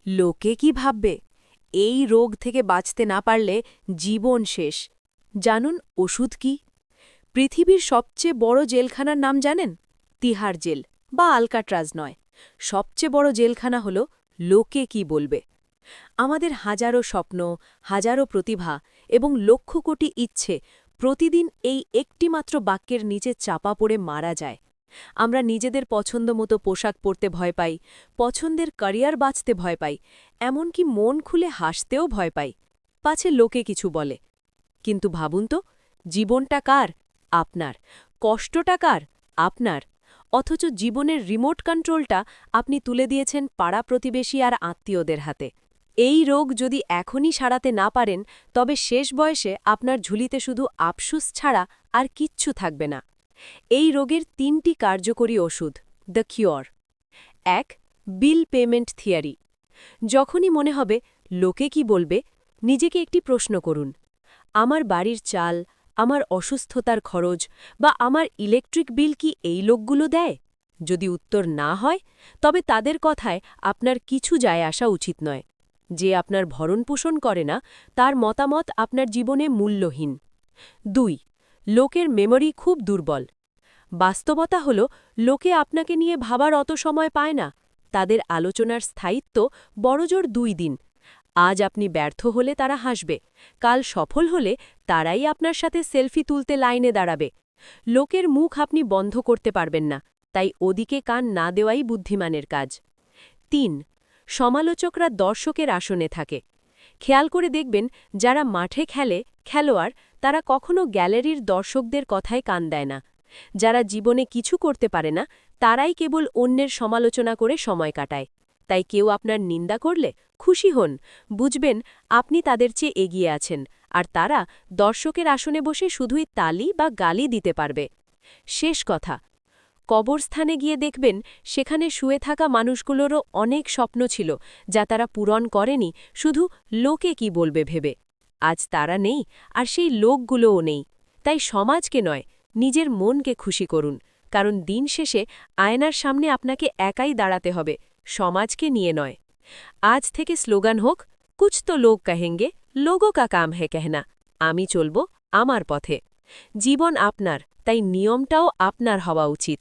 লোকে কি ভাববে? এই রোগ থেকে বাঁচতে না পারলে জীবন শেষ। জানুন ওষুধ কি? পৃথিবীর সবচেয়ে বড় জেলখানার নাম জানেন? তিহার জেল বা আলকাট্রাজ নয়। সবচেয়ে বড় জেলখানা হল লোকে কি বলবে। আমাদের হাজারো স্বপ্ন, হাজারো প্রতিভা এবং লক্ষ কোটি ইচ্ছে প্রতিদিন এই একটিমাত্র বাক্যের নিচে চাপা পড়ে মারা যায়। আমরা নিজেদের পছন্দমতো পোশাক পরতে ভয় পাই, পছন্দের ক্যারিয়ার বাঁচতে ভয় পাই, এমনকি মন খুলে হাসতেও ভয় পাই, পাছে লোকে কিছু বলে। কিন্তু ভাবুন তো, জীবনটা কার? আপনার। কষ্টটা কার? আপনার। অথচ জীবনের রিমোট কন্ট্রোলটা আপনি তুলে দিয়েছেন পাড়া প্রতিবেশী আর আত্মীয়দের হাতে। এই রোগ যদি এখনই সারাতে না পারেন, তবে শেষ বয়সে আপনার ঝুলিতে শুধু আফসুস ছাড়া আর কিচ্ছু থাকবে না। এই রোগের ৩টি কার্যকরী ওষুধ, the cure. ১. Bill payment theory. যখনই মনে হবে লোকে কি বলবে, নিজেকে একটি প্রশ্ন করুন। আমার বাড়ির চাল, আমার অসুস্থতার খরচ বা আমার ইলেকট্রিক বিল কি এই লোকগুলো দেয়? যদি উত্তর না হয়, তবে তাদের কথায় আপনার কিছু যায় আসা উচিত নয়। যে আপনার ভরণপোষণ করে না, তার মতামত আপনার জীবনে মূল্যহীন। ২. লোকের মেমরি খুব দুর্বল। বাস্তবতা হল, লোকে আপনাকে নিয়ে ভাবার অত সময় পায় না। তাদের আলোচনার স্থায়িত্ব বড়জোর ২ দিন। আজ আপনি ব্যর্থ হলে তারা হাসবে, কাল সফল হলে তারাই আপনার সাথে সেলফি তুলতে লাইনে দাঁড়াবে। লোকের মুখ আপনি বন্ধ করতে পারবেন না, তাই ওদিকে কান না দেওয়াই বুদ্ধিমানের কাজ। ৩. সমালোচকরা দর্শকের আসনে থাকে। খেয়াল করে দেখবেন, যারা মাঠে খেলে, খেলোয়াড়, তারা কখনো গ্যালারির দর্শকদের কথায় কান দেয় না। যারা জীবনে কিছু করতে পারে না, তারাই কেবল অন্যের সমালোচনা করে সময় কাটায়। তাই কেউ আপনার নিন্দা করলে খুশি হন, বুঝবেন আপনি তাদের চেয়ে এগিয়ে আছেন, আর তারা দর্শকের আসনে বসে শুধুই তালি বা গালি দিতে পারবে। শেষ কথা, কবরস্থানে গিয়ে দেখবেন সেখানে শুয়ে থাকা মানুষগুলোরও অনেক স্বপ্ন ছিল, যা তারা পূরণ করেনি শুধু লোকে কি বলবে ভেবে। আজ তারা নেই, আর সেই লোকগুলোও নেই। তাই সমাজকে নয়, নিজের মনকে খুশি করুন, কারণ দিন শেষে আয়নার সামনে আপনাকে একাই দাঁড়াতে হবে, সমাজকে নিয়ে নয়। আজ থেকে স্লোগান হোক, কুছ তো লোক কহেঙ্গে, লোগো কা কাম হে কেহনা। আমি চলব আমার পথে। জীবন আপনার, তাই নিয়মটাও আপনার হওয়া উচিত।